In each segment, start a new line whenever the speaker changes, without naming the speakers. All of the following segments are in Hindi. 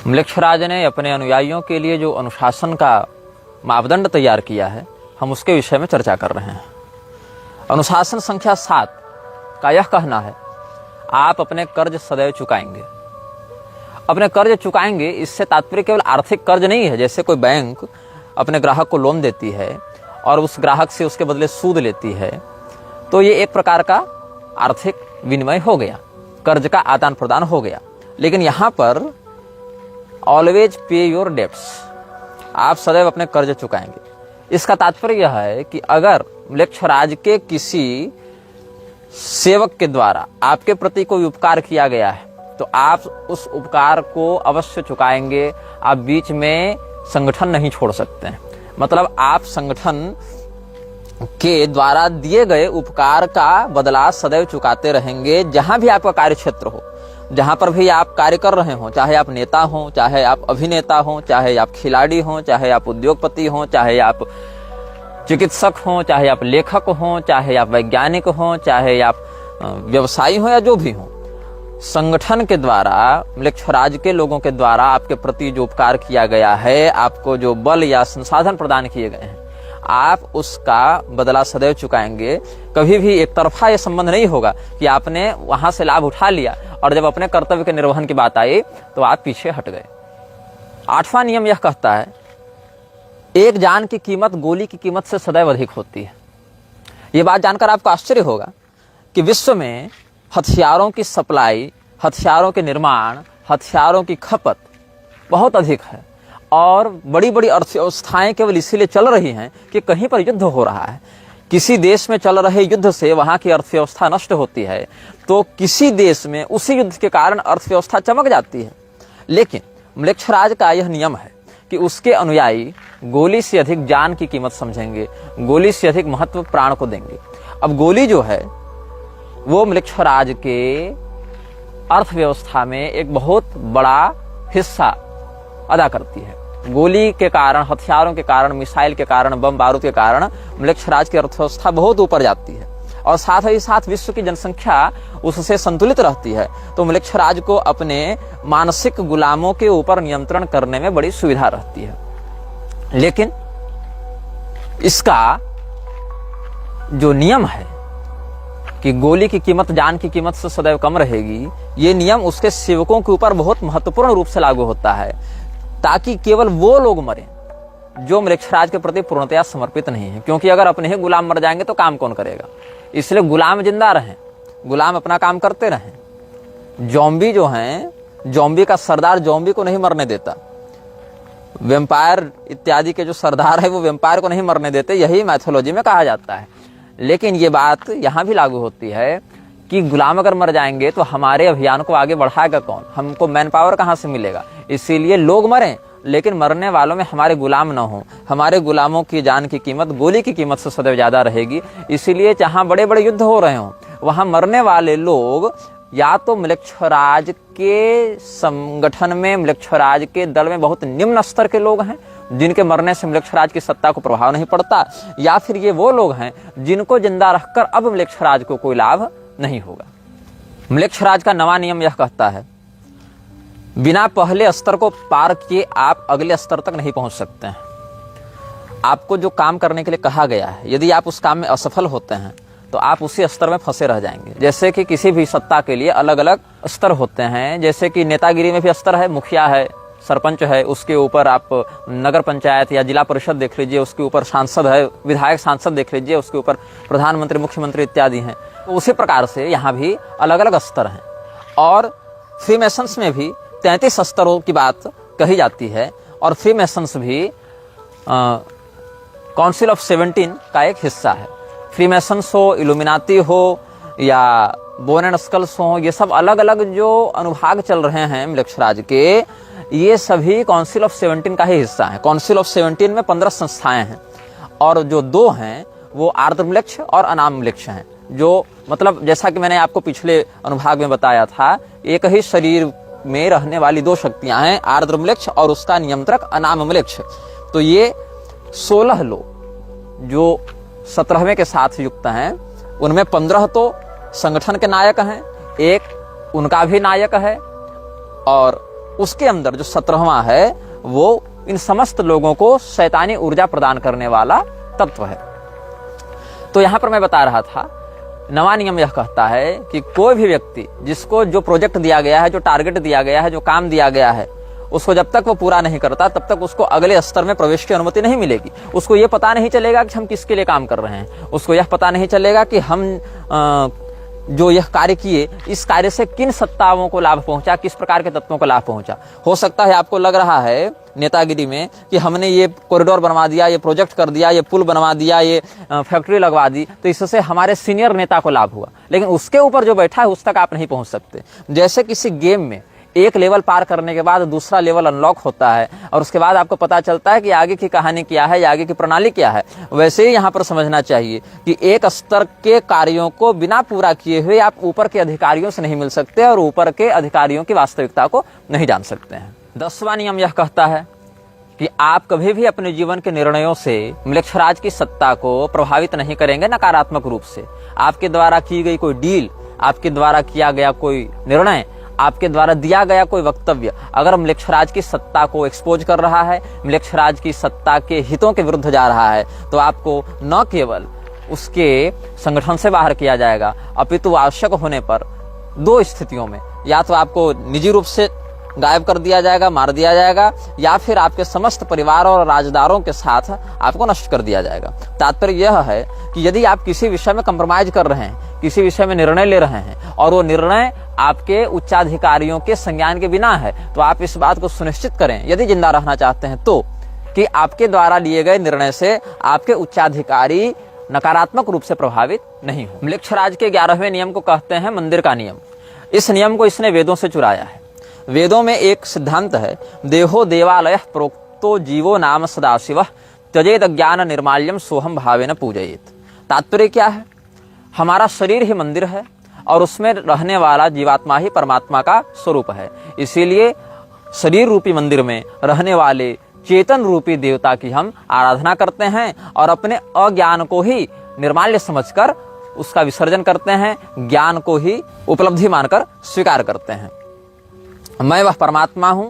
म्लेच्छराज ने अपने अनुयायियों के लिए जो अनुशासन का मापदंड तैयार किया है, हम उसके विषय में चर्चा कर रहे हैं। अनुशासन संख्या 7 का यह कहना है, आप अपने कर्ज सदैव चुकाएंगे। अपने कर्ज चुकाएंगे, इससे तात्पर्य केवल आर्थिक कर्ज नहीं है। जैसे कोई बैंक अपने ग्राहक को लोन देती है और उस ग्राहक से उसके बदले सूद लेती है, तो ये एक प्रकार का आर्थिक विनिमय हो गया, कर्ज का आदान प्रदान हो गया। लेकिन यहां पर ऑलवेज पे योर डेब्ट्स, आप सदैव अपने कर्ज चुकाएंगे। इसका तात्पर्य यह है कि अगर म्लेच्छराज के किसी सेवक के द्वारा आपके प्रति कोई उपकार किया गया है, तो आप उस उपकार को अवश्य चुकाएंगे। आप बीच में संगठन नहीं छोड़ सकते हैं। मतलब आप संगठन के द्वारा दिए गए उपकार का बदला सदैव चुकाते रहेंगे। जहां भी आपका कार्य क्षेत्र हो, जहां पर भी आप कार्य कर रहे हो, चाहे आप नेता हो, चाहे आप अभिनेता हो, चाहे आप खिलाड़ी हो, चाहे आप उद्योगपति हो, चाहे आप चिकित्सक हो, चाहे आप लेखक हो, चाहे आप वैज्ञानिक हो, चाहे आप व्यवसायी हो या जो भी हो, संगठन के द्वारा, म्लेच्छराज के लोगों के द्वारा आपके प्रति जो उपकार किया गया है, आपको जो बल या संसाधन प्रदान किए गए हैं, आप उसका बदला सदैव चुकाएंगे। कभी भी एक तरफा यह संबंध नहीं होगा कि आपने वहां से लाभ उठा लिया और जब अपने कर्तव्य के निर्वहन की बात आई तो आप पीछे हट गए। 8वां नियम यह कहता है, एक जान की कीमत गोली की कीमत से सदैव अधिक होती है। यह बात जानकर आपको आश्चर्य होगा कि विश्व में हथियारों की सप्लाई, हथियारों के निर्माण, हथियारों की खपत बहुत अधिक है और बड़ी बड़ी अर्थव्यवस्थाएं केवल इसीलिए चल रही हैं कि कहीं पर युद्ध हो रहा है। किसी देश में चल रहे युद्ध से वहां की अर्थव्यवस्था नष्ट होती है, तो किसी देश में उसी युद्ध के कारण अर्थव्यवस्था चमक जाती है। लेकिन म्लेच्छराज का यह नियम है कि उसके अनुयायी गोली से अधिक जान की कीमत समझेंगे, गोली से अधिक महत्व प्राण को देंगे। अब गोली जो है वो म्लेच्छराज के अर्थव्यवस्था में एक बहुत बड़ा हिस्सा अदा करती है। गोली के कारण, हथियारों के कारण, मिसाइल के कारण, बम बारूद के कारण म्लेच्छराज की अर्थव्यवस्था बहुत ऊपर जाती है और साथ ही साथ विश्व की जनसंख्या उससे संतुलित रहती है। तो म्लेच्छराज को अपने मानसिक गुलामों के ऊपर नियंत्रण करने में बड़ी सुविधा रहती है। लेकिन इसका जो नियम है कि गोली की कीमत जान की कीमत से सदैव कम रहेगी, ये नियम उसके सेवकों के ऊपर बहुत महत्वपूर्ण रूप से लागू होता है, ताकि केवल वो लोग मरें जो म्लेच्छराज के प्रति पूर्णतया समर्पित नहीं है। क्योंकि अगर अपने ही गुलाम मर जाएंगे तो काम कौन करेगा? इसलिए गुलाम जिंदा रहें, गुलाम अपना काम करते रहें। जॉम्बी जो हैं, जॉम्बी का सरदार जॉम्बी को नहीं मरने देता। वेम्पायर इत्यादि के जो सरदार है वो वेम्पायर को नहीं मरने देते, यही मैथोलॉजी में कहा जाता है। लेकिन ये बात यहां भी लागू होती है कि गुलाम अगर मर जाएंगे तो हमारे अभियान को आगे बढ़ाएगा कौन? हमको मैन पावर कहां से मिलेगा? इसीलिए लोग मरें, लेकिन मरने वालों में हमारे गुलाम न हो। हमारे गुलामों की जान की कीमत गोली की कीमत से सदैव ज्यादा रहेगी। इसीलिए जहां बड़े बड़े युद्ध हो रहे हों, वहां मरने वाले लोग या तो म्लेच्छराज के संगठन में, म्लेच्छराज के दल में बहुत निम्न स्तर के लोग हैं जिनके मरने से म्लेच्छराज की सत्ता को प्रभाव नहीं पड़ता, या फिर ये वो लोग हैं जिनको जिंदा रखकर अब म्लेच्छराज को कोई लाभ नहीं होगा। म्लेच्छराज का 9वां नियम यह कहता है, बिना पहले स्तर को पार किए आप अगले स्तर तक नहीं पहुंच सकते हैं। आपको जो काम करने के लिए कहा गया है, यदि आप उस काम में असफल होते हैं तो आप उसी स्तर में फंसे रह जाएंगे। जैसे कि किसी भी सत्ता के लिए अलग अलग स्तर होते हैं। जैसे कि नेतागिरी में भी स्तर है, मुखिया है, सरपंच है, उसके ऊपर आप नगर पंचायत या जिला परिषद देख लीजिए, उसके ऊपर सांसद है, विधायक सांसद देख लीजिए, उसके ऊपर प्रधानमंत्री, मुख्यमंत्री इत्यादि हैं। तो उसी प्रकार से यहाँ भी अलग अलग स्तर हैं। और फ्रीमेसन्स में भी 33 स्तरों की बात कही जाती है और फ्रीमेसन्स भी काउंसिल ऑफ 17 का एक हिस्सा है। फ्रीमेसन्स हो, इल्यूमिनाती हो या बोन एंड स्कल्स हो, ये सब अलग अलग जो अनुभाग चल रहे हैं म्लेच्छराज के, ये सभी काउंसिल ऑफ 17 का ही हिस्सा है। काउंसिल ऑफ 17 में 15 संस्थाएं हैं और जो 2 हैं वो आर्द्रम्लेच्छ और अनाम्लेच्छ हैं। जो मतलब जैसा कि मैंने आपको पिछले अनुभाग में बताया था, एक ही शरीर में रहने वाली 2 शक्तियां हैं, आर्द्रम्लेच्छ और उसका नियंत्रक अनाम्लेच्छ। तो ये 16 लोग जो 17वें के साथ युक्त हैं, उनमें 15 तो संगठन के नायक हैं, एक उनका भी नायक है और उसके अंदर जो 17वां है वो इन समस्त लोगों को शैतानी ऊर्जा प्रदान करने वाला तत्व है। तो यहां पर मैं बता रहा था, नवा नियम यह कहता है कि कोई भी व्यक्ति जिसको जो प्रोजेक्ट दिया गया है, जो टारगेट दिया गया है, जो काम दिया गया है, उसको जब तक वो पूरा नहीं करता तब तक उसको अगले स्तर में प्रवेश की अनुमति नहीं मिलेगी। उसको ये पता नहीं चलेगा कि हम किसके लिए काम कर रहे हैं, उसको यह पता नहीं चलेगा कि हम जो यह कार्य किए, इस कार्य से किन सत्ताओं को लाभ पहुंचा, किस प्रकार के तत्वों को लाभ पहुंचा। हो सकता है आपको लग रहा है नेतागिरी में कि हमने ये कॉरिडोर बनवा दिया, ये प्रोजेक्ट कर दिया, ये पुल बनवा दिया, ये फैक्ट्री लगवा दी, तो इससे हमारे सीनियर नेता को लाभ हुआ, लेकिन उसके ऊपर जो बैठा है उस तक आप नहीं पहुंच सकते। जैसे किसी गेम में एक लेवल पार करने के बाद दूसरा लेवल अनलॉक होता है और उसके बाद आपको पता चलता है कि आगे की कहानी क्या है या आगे की प्रणाली क्या है, वैसे ही यहाँ पर समझना चाहिए कि एक स्तर के कार्यों को बिना पूरा किए हुए आप ऊपर के अधिकारियों से नहीं मिल सकते और ऊपर के अधिकारियों की वास्तविकता को नहीं जान सकते हैं। 10वां नियम यह कहता है कि आप कभी भी अपने जीवन के निर्णयों से म्लेच्छराज की सत्ता को प्रभावित नहीं करेंगे नकारात्मक रूप से। आपके द्वारा की गई कोई डील, आपके द्वारा किया गया कोई निर्णय, आपके द्वारा दिया गया कोई वक्तव्य अगर म्लेच्छराज की सत्ता को एक्सपोज कर रहा है, म्लेच्छराज की सत्ता के हितों के विरुद्ध जा रहा है, तो आपको न केवल उसके संगठन से बाहर किया जाएगा, अपितु आवश्यक होने पर 2 स्थितियों में या तो आपको निजी रूप से गायब कर दिया जाएगा, मार दिया जाएगा, या फिर आपके समस्त परिवार और राजदारों के साथ आपको नष्ट कर दिया जाएगा। तात्पर्य यह है कि यदि आप किसी विषय में कंप्रोमाइज कर रहे हैं, किसी विषय में निर्णय ले रहे हैं और वो निर्णय आपके उच्चाधिकारियों के संज्ञान के बिना है, तो आप इस बात को सुनिश्चित करें, यदि जिंदा रहना चाहते हैं तो, कि आपके द्वारा लिए गए निर्णय से आपके उच्चाधिकारी नकारात्मक रूप से प्रभावित नहीं हो। म्लेच्छराज के 11वें नियम को कहते हैं मंदिर का नियम। इस नियम को इसने वेदों से चुराया है। वेदों में एक सिद्धांत है, देहो देवालय प्रोक्तो जीवो नाम सदाशिवः त्यजेद ज्ञान निर्माल्यम सोहम भावेन पूजयेत। तात्पर्य क्या है? हमारा शरीर ही मंदिर है और उसमें रहने वाला जीवात्मा ही परमात्मा का स्वरूप है। इसीलिए शरीर रूपी मंदिर में रहने वाले चेतन रूपी देवता की हम आराधना करते हैं और अपने अज्ञान को ही निर्माल्य समझकर उसका विसर्जन करते हैं, ज्ञान को ही उपलब्धि मानकर स्वीकार करते हैं। मैं वह परमात्मा हूं,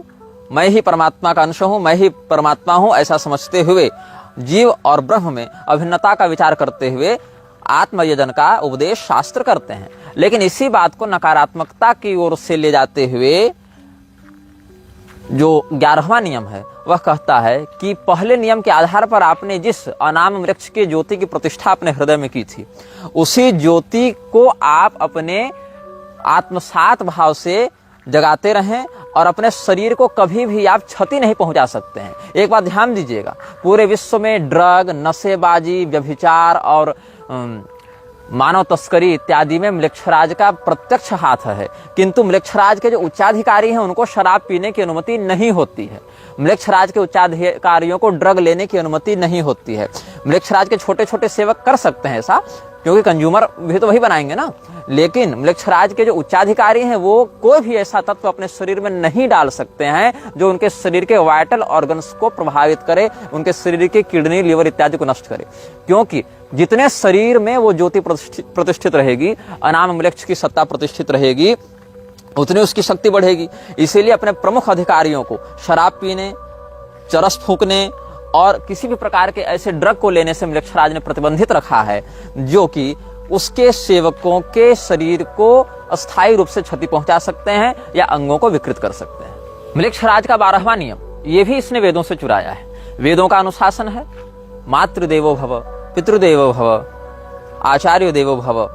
मैं ही परमात्मा का अंश हूं, मैं ही परमात्मा हूं, ऐसा समझते हुए जीव और ब्रह्म में अभिन्नता का विचार करते हुए आत्मयजन का उपदेश शास्त्र करते हैं। लेकिन इसी बात को नकारात्मकता की ओर से ले जाते हुए जो 11वां नियम है वह कहता है कि पहले नियम के आधार पर आपने जिस अनाम वृक्ष की ज्योति की प्रतिष्ठा अपने हृदय में की थी, उसी ज्योति को आप अपने आत्मसात भाव से जगाते रहें और अपने शरीर को कभी भी आप क्षति नहीं पहुंचा सकते हैं। एक बात ध्यान दीजिएगा, पूरे विश्व में ड्रग, नशेबाजी, व्यभिचार और मानव तस्करी इत्यादि में म्लेच्छराज का प्रत्यक्ष हाथ है, किंतु म्लेच्छराज के जो उच्चाधिकारी हैं उनको शराब पीने की अनुमति नहीं होती है। म्लेच्छराज के उच्चाधिकारियों को ड्रग लेने की अनुमति नहीं होती है। म्लेच्छराज के छोटे छोटे सेवक कर सकते हैं ऐसा, क्योंकि कंज्यूमर भी तो वही बनाएंगे ना, लेकिन म्लेच्छराज के जो उच्चाधिकारी हैं वो कोई भी ऐसा तत्व अपने शरीर में नहीं डाल सकते हैं जो उनके शरीर के वाइटल ऑर्गन्स को प्रभावित करे, उनके शरीर के किडनी, लिवर इत्यादि को नष्ट करे। क्योंकि जितने शरीर में वो ज्योति प्रतिष्ठित रहेगी, अनाम म्लेच्छ की सत्ता प्रतिष्ठित रहेगी, उतनी उसकी शक्ति बढ़ेगी। इसीलिए अपने प्रमुख अधिकारियों को शराब पीने, चरस फूकने और किसी भी प्रकार के ऐसे ड्रग को लेने से म्लेच्छराज ने प्रतिबंधित रखा है जो कि उसके सेवकों के शरीर को अस्थायी रूप से क्षति पहुंचा सकते हैं या अंगों को विकृत कर सकते हैं। म्लेच्छराज का 12वां नियम, ये भी इसने वेदों से चुराया है। वेदों का अनुशासन है, मातृदेवो भव, पितृदेवो भव, आचार्य देवो भव।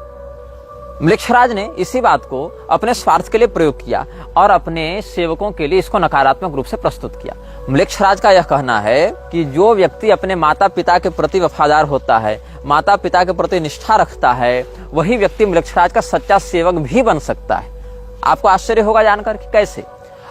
म्लेच्छराज ने इसी बात को अपने स्वार्थ के लिए प्रयोग किया और अपने सेवकों के लिए इसको नकारात्मक रूप से प्रस्तुत किया। म्लेच्छराज का यह कहना है कि जो व्यक्ति अपने माता पिता के प्रति वफादार होता है, माता पिता के प्रति निष्ठा रखता है, वही व्यक्ति म्लेच्छराज का सच्चा सेवक भी बन सकता है। आपको आश्चर्य होगा जानकर कि कैसे।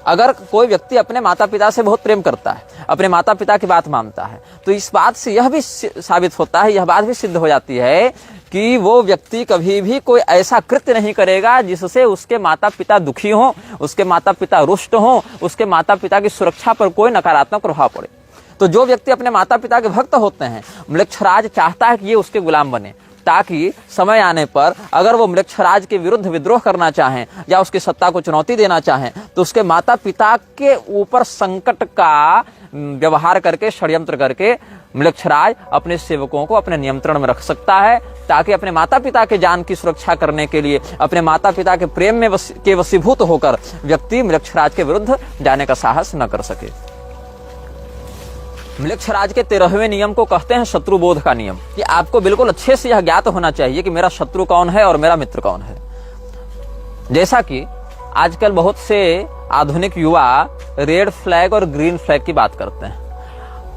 अगर कोई व्यक्ति अपने माता पिता से बहुत प्रेम करता है, अपने माता पिता की बात मानता है, तो इस बात से यह भी साबित होता है, यह बात भी सिद्ध हो जाती है कि वो व्यक्ति कभी भी कोई ऐसा कृत्य नहीं करेगा जिससे उसके माता पिता दुखी हों, उसके माता पिता रुष्ट हों, उसके माता पिता की सुरक्षा पर कोई नकारात्मक प्रभाव पड़े। तो जो व्यक्ति अपने माता पिता के भक्त होते हैं, म्लेच्छराज चाहता है कि ये उसके गुलाम बने, ताकि समय आने पर अगर वो म्लेच्छराज के विरुद्ध विद्रोह करना चाहें या उसकी सत्ता को चुनौती देना चाहें तो उसके माता पिता के ऊपर संकट का व्यवहार करके, षड्यंत्र करके म्लेच्छराज अपने सेवकों को अपने नियंत्रण में रख सकता है, ताकि अपने माता पिता के जान की सुरक्षा करने के लिए, अपने माता पिता के प्रेम में के वशीभूत होकर व्यक्ति म्लेच्छराज के विरुद्ध जाने का साहस न कर सके। म्लेच्छराज के 13वें नियम को कहते हैं शत्रुबोध का नियम, कि आपको बिल्कुल अच्छे से यह ज्ञात होना चाहिए कि मेरा शत्रु कौन है और मेरा मित्र कौन है। जैसा कि आजकल बहुत से आधुनिक युवा रेड फ्लैग और ग्रीन फ्लैग की बात करते हैं।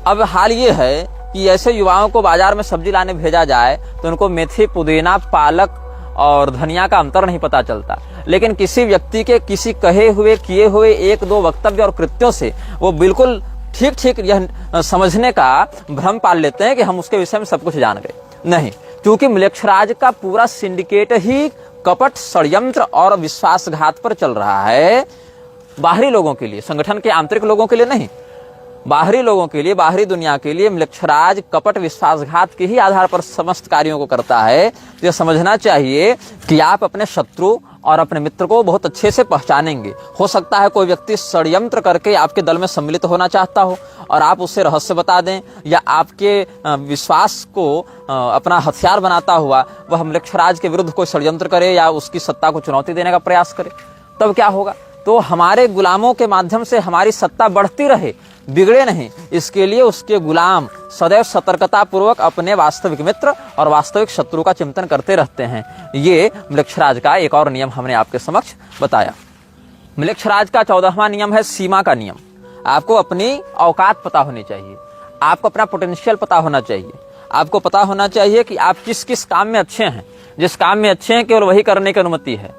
अब हाल ये है कि ऐसे युवाओं को बाजार में सब्जी लाने भेजा जाए तो उनको मेथी, पुदीना, पालक और धनिया का अंतर नहीं पता चलता, लेकिन किसी व्यक्ति के किसी कहे हुए, किए हुए 1-2 वक्तव्य और कृत्यों से वो बिल्कुल ठीक ठीक यह समझने का भ्रम पाल लेते हैं कि हम उसके विषय में सब कुछ जान गए। नहीं, क्योंकि म्लेच्छराज का पूरा सिंडिकेट ही कपट, षड्यंत्र और विश्वासघात पर चल रहा है। बाहरी लोगों के लिए, संगठन के आंतरिक लोगों के लिए नहीं, बाहरी लोगों के लिए, बाहरी दुनिया के लिए म्लेच्छराज कपट, विश्वासघात के ही आधार पर समस्त कार्यों को करता है। तो यह समझना चाहिए कि आप अपने शत्रु और अपने मित्र को बहुत अच्छे से पहचानेंगे। हो सकता है कोई व्यक्ति षड्यंत्र करके आपके दल में सम्मिलित होना चाहता हो और आप उससे रहस्य बता दें, या आपके विश्वास को अपना हथियार बनाता हुआ वह म्लेच्छराज के विरुद्ध कोई षड्यंत्र करे या उसकी सत्ता को चुनौती देने का प्रयास करे, तब क्या होगा? तो हमारे गुलामों के माध्यम से हमारी सत्ता बढ़ती रहे, बिगड़े नहीं, इसके लिए उसके गुलाम सदैव सतर्कता पूर्वक अपने वास्तविक मित्र और वास्तविक शत्रु का चिंतन करते रहते हैं। ये म्लेच्छराज का एक और नियम हमने आपके समक्ष बताया। म्लेच्छराज का 14वां नियम है सीमा का नियम। आपको अपनी औकात पता होनी चाहिए, आपको अपना पोटेंशियल पता होना चाहिए, आपको पता होना चाहिए कि आप किस किस काम में अच्छे हैं। जिस काम में अच्छे हैं केवल वही करने की अनुमति है।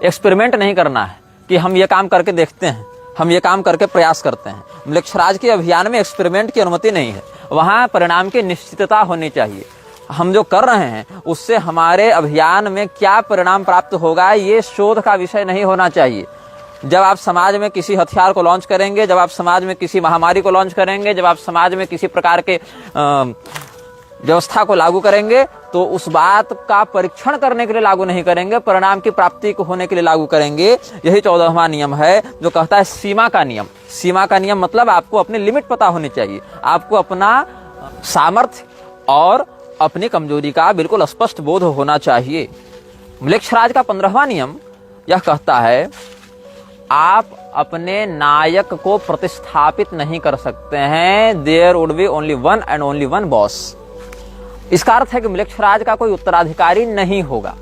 एक्सपेरिमेंट नहीं करना है कि हम ये काम करके देखते हैं, हम ये काम करके प्रयास करते हैं। म्लेच्छराज के अभियान में एक्सपेरिमेंट की अनुमति नहीं है, वहां परिणाम की निश्चितता होनी चाहिए। हम जो कर रहे हैं उससे हमारे अभियान में क्या परिणाम प्राप्त होगा ये शोध का विषय नहीं होना चाहिए। जब आप समाज में किसी हथियार को लॉन्च करेंगे, जब आप समाज में किसी महामारी को लॉन्च करेंगे, जब आप समाज में किसी प्रकार के व्यवस्था को लागू करेंगे तो उस बात का परीक्षण करने के लिए लागू नहीं करेंगे, परिणाम की प्राप्ति को होने के लिए लागू करेंगे। यही 14वां नियम है जो कहता है सीमा का नियम। सीमा का नियम मतलब आपको अपनी लिमिट पता होनी चाहिए, आपको अपना सामर्थ्य और अपनी कमजोरी का बिल्कुल स्पष्ट बोध होना चाहिए। म्लेच्छराज का 15वां नियम यह कहता है आप अपने नायक को प्रतिस्थापित नहीं कर सकते हैं। There would be only one and only one boss. इसका अर्थ है कि म्लेच्छराज का कोई उत्तराधिकारी नहीं होगा।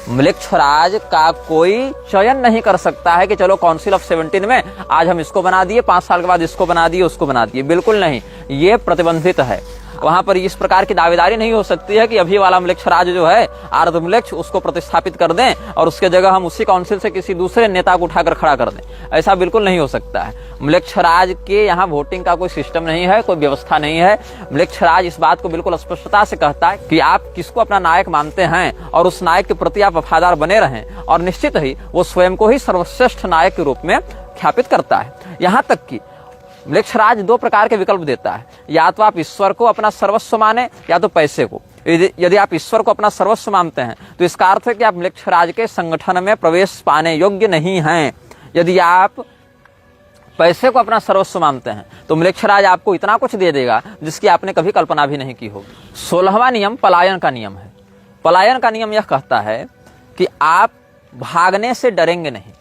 म्लेच्छराज का कोई चयन नहीं कर सकता है कि चलो काउंसिल ऑफ 17 में आज हम इसको बना दिए, 5 साल के बाद इसको बना दिए, उसको बना दिए। बिल्कुल नहीं, ये प्रतिबंधित है। वहां पर इस प्रकार की दावेदारी नहीं हो सकती है कि अभी वाला म्लेच्छराज जो है आर्धम्लेच्छ उसको प्रतिस्थापित कर दें और उसके जगह हम उसी काउंसिल से किसी दूसरे नेता को उठाकर खड़ा कर दें। ऐसा बिल्कुल नहीं हो सकता है। म्लेच्छराज के यहाँ वोटिंग का कोई सिस्टम नहीं है, कोई व्यवस्था नहीं है। म्लेच्छराज इस बात को बिल्कुल स्पष्टता से कहता है कि आप किसको अपना नायक मानते हैं और उस नायक के प्रति आप वफादार बने रहें, और निश्चित ही वो स्वयं को ही सर्वश्रेष्ठ नायक के रूप में ख्यापित करता है। यहाँ तक कि म्लेच्छराज 2 प्रकार के विकल्प देता है, या तो आप ईश्वर को अपना सर्वस्व माने या तो पैसे को। यदि आप ईश्वर को अपना सर्वस्व मानते हैं तो इसका अर्थ है कि आप म्लेच्छराज के संगठन में प्रवेश पाने योग्य नहीं हैं। यदि आप पैसे को अपना सर्वस्व मानते हैं तो म्लेच्छराज आपको इतना कुछ दे देगा जिसकी आपने कभी कल्पना भी नहीं की होगी। 16वां नियम पलायन का नियम है। पलायन का नियम यह कहता है कि आप भागने से डरेंगे नहीं।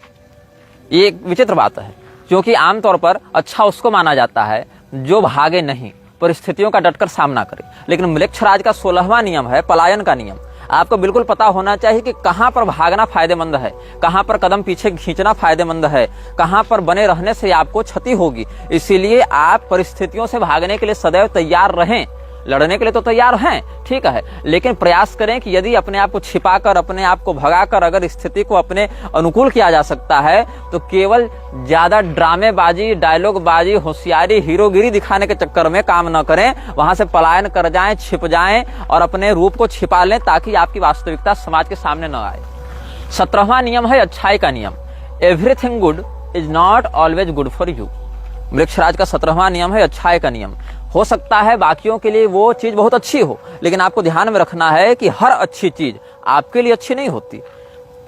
ये एक विचित्र बात है, क्योंकि आमतौर पर अच्छा उसको माना जाता है जो भागे नहीं, परिस्थितियों का डटकर सामना करे। लेकिन म्लेच्छराज का 16वां नियम है पलायन का नियम। आपको बिल्कुल पता होना चाहिए कि कहां पर भागना फायदेमंद है, कहां पर कदम पीछे खींचना फायदेमंद है, कहां पर बने रहने से आपको क्षति होगी। इसीलिए आप परिस्थितियों से भागने के लिए सदैव तैयार रहें। लड़ने के लिए तो तैयार हैं, ठीक है, लेकिन प्रयास करें कि यदि अपने आप को छिपाकर, अपने आप को भगाकर अगर स्थिति को अपने अनुकूल किया जा सकता है तो केवल ज्यादा ड्रामेबाजी, डायलॉगबाजी, होशियारी, हीरोगिरी दिखाने के चक्कर में काम न करें। वहां से पलायन कर जाएं, छिप जाएं और अपने रूप को छिपा लें ताकि आपकी वास्तविकता समाज के सामने न आए। 17वां नियम है अच्छाई का नियम। Everything good is not always good for you. म्लेच्छराज का 17वां नियम है अच्छाई का नियम। हो सकता है बाकियों के लिए वो चीज बहुत अच्छी हो, लेकिन आपको ध्यान में रखना है कि हर अच्छी चीज आपके लिए अच्छी नहीं होती।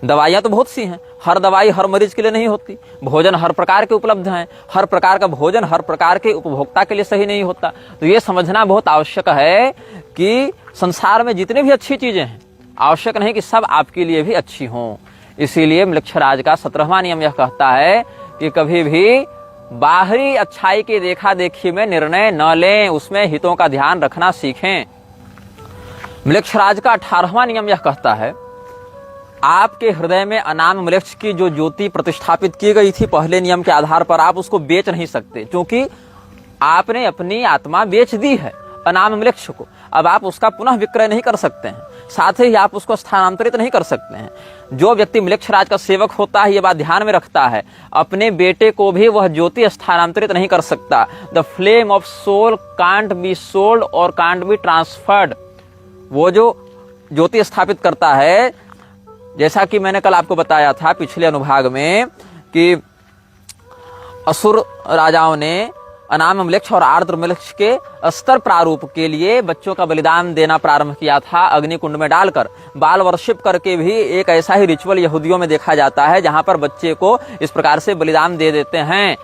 दवाइयां तो बहुत सी हैं, हर दवाई हर मरीज के लिए नहीं होती। भोजन हर प्रकार के उपलब्ध हैं, हर प्रकार का भोजन हर प्रकार के उपभोक्ता के लिए सही नहीं होता। तो ये समझना बहुत आवश्यक है कि संसार में जितनी भी अच्छी चीजें हैं, आवश्यक नहीं कि सब आपके लिए भी अच्छी हों। इसीलिए मृक्षराज का 17वां नियम यह कहता है कि कभी भी बाहरी अच्छाई की देखा देखी में निर्णय न लें, उसमें हितों का ध्यान रखना सीखें। मृक्षराज का 18वां नियम यह कहता है, आपके हृदय में अनाम मृक्ष की जो ज्योति प्रतिष्ठापित की गई थी पहले नियम के आधार पर, आप उसको बेच नहीं सकते, क्योंकि आपने अपनी आत्मा बेच दी है अनाम मृक्ष को। अब आप उसका पुनः विक्रय नहीं कर सकते हैं, साथ ही आप उसको स्थानांतरित नहीं कर सकते हैं। जो व्यक्ति मृक्षराज का सेवक होता है, ये बात ध्यान में रखता है, अपने बेटे को भी वह ज्योति स्थानांतरित नहीं कर सकता। The flame of soul can't be sold और कांट बी ट्रांसफर्ड। वो जो ज्योति स्थापित करता है, जैसा कि मैंने कल आपको बताया था पिछले अनुभाग में कि असुर राजाओं ने अनाम मृक्ष और आर्द्र मृक्ष के स्तर प्रारूप के लिए बच्चों का बलिदान देना प्रारंभ किया था, अग्नि कुंड में डालकर। बाल वर्शिप करके भी एक ऐसा ही रिचुअल यहूदियों में देखा जाता है, जहां पर बच्चे को इस प्रकार से बलिदान दे देते हैं।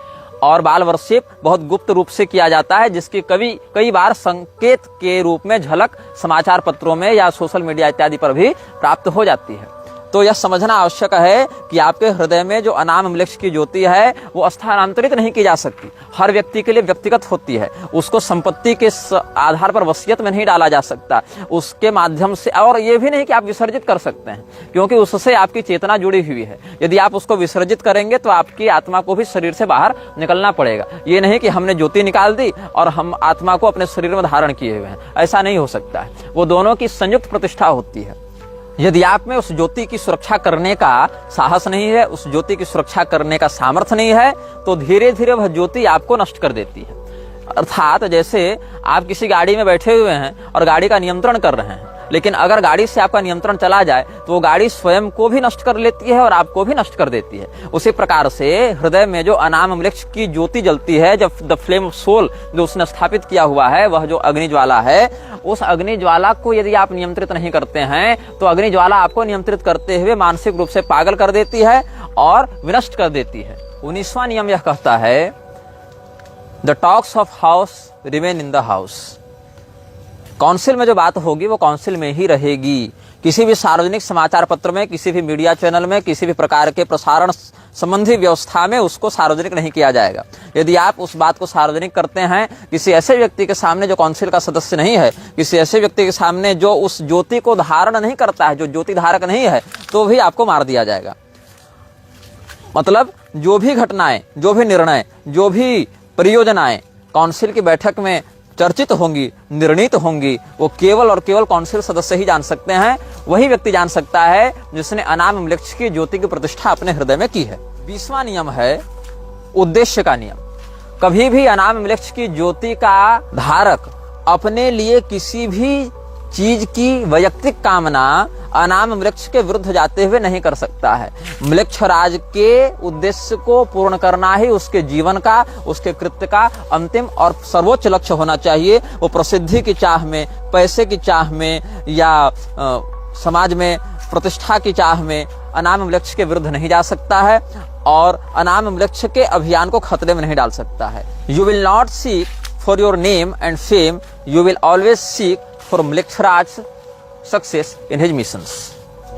और बाल वर्शिप बहुत गुप्त रूप से किया जाता है, जिसकी कई बार संकेत के रूप में झलक समाचार पत्रों में या सोशल मीडिया इत्यादि पर भी प्राप्त हो जाती है। तो यह समझना आवश्यक है कि आपके हृदय में जो अनाम मृक्ष की ज्योति है वो स्थानांतरित नहीं की जा सकती। हर व्यक्ति के लिए व्यक्तिगत होती है, उसको संपत्ति के आधार पर वसीयत में नहीं डाला जा सकता, उसके माध्यम से। और ये भी नहीं कि आप विसर्जित कर सकते हैं, क्योंकि उससे आपकी चेतना जुड़ी हुई है। यदि आप उसको विसर्जित करेंगे तो आपकी आत्मा को भी शरीर से बाहर निकलना पड़ेगा। ये नहीं कि हमने ज्योति निकाल दी और हम आत्मा को अपने शरीर में धारण किए हुए हैं, ऐसा नहीं हो सकता है। वो दोनों की संयुक्त प्रतिष्ठा होती है। यदि आप में उस ज्योति की सुरक्षा करने का साहस नहीं है, उस ज्योति की सुरक्षा करने का सामर्थ्य नहीं है, तो धीरे धीरे वह ज्योति आपको नष्ट कर देती है। अर्थात जैसे आप किसी गाड़ी में बैठे हुए हैं और गाड़ी का नियंत्रण कर रहे हैं, लेकिन अगर गाड़ी से आपका नियंत्रण चला जाए तो वो गाड़ी स्वयं को भी नष्ट कर लेती है और आपको भी नष्ट कर देती है। उसी प्रकार से हृदय में जो अनाम मृक्ष की ज्योति जलती है, जब द फ्लेम ऑफ सोल जो उसने स्थापित किया हुआ है, वह जो अग्नि ज्वाला है, उस अग्नि ज्वाला को यदि आप नियंत्रित नहीं करते हैं तो अग्नि ज्वाला आपको नियंत्रित करते हुए मानसिक रूप से पागल कर देती है और विनष्ट कर देती है। 19वां नियम यह कहता है, the talks of house remain in the house. Council में जो बात होगी वो काउंसिल में ही रहेगी। किसी भी सार्वजनिक समाचार पत्र में, किसी भी मीडिया चैनल में, किसी भी प्रकार के प्रसारण संबंधी व्यवस्था में उसको सार्वजनिक नहीं किया जाएगा। यदि आप उस बात को सार्वजनिक करते हैं किसी ऐसे व्यक्ति के सामने जो काउंसिल का सदस्य नहीं है, किसी ऐसे व्यक्ति के सामने जो उस ज्योति को धारण नहीं करता है, जो ज्योति धारक नहीं है, तो भी आपको मार दिया जाएगा। मतलब जो भी घटनाएं, जो भी निर्णय, जो भी परियोजनाएं काउंसिल की बैठक में चर्चित होंगी, निर्णीत होंगी, वो केवल और केवल काउंसिल सदस्य ही जान सकते हैं। वही व्यक्ति जान सकता है जिसने अनाम मृक्ष की ज्योति की प्रतिष्ठा अपने हृदय में की है। 20वां नियम है उद्देश्य का नियम। कभी भी अनाम मृक्ष की ज्योति का धारक अपने लिए किसी भी चीज की वैयक्तिक कामना अनाम वृक्ष के विरुद्ध जाते हुए नहीं कर सकता है। मृक्षराज के उद्देश्य को पूर्ण करना ही उसके जीवन का, उसके कृत्य का अंतिम और सर्वोच्च लक्ष्य होना चाहिए। वो प्रसिद्धि की चाह में, पैसे की चाह में या समाज में प्रतिष्ठा की चाह में अनाम वृक्ष के विरुद्ध नहीं जा सकता है और अनाम वृक्ष के अभियान को खतरे में नहीं डाल सकता है। You will not seek for your name and fame, you will always seek for मृक्षराज सक्सेस इन हिज मिशंस।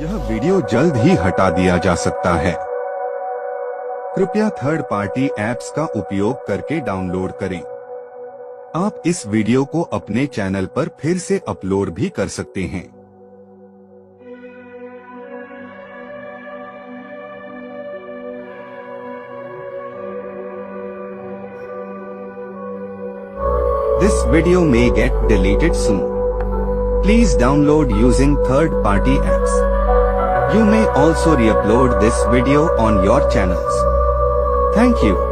यह वीडियो जल्द ही हटा दिया जा सकता है। कृपया थर्ड पार्टी ऐप्स का उपयोग करके डाउनलोड करें। आप इस वीडियो को अपने चैनल पर फिर से अपलोड भी कर सकते हैं। This video may get deleted soon. Please download using third-party apps. You may also re-upload this video on your channels. Thank you.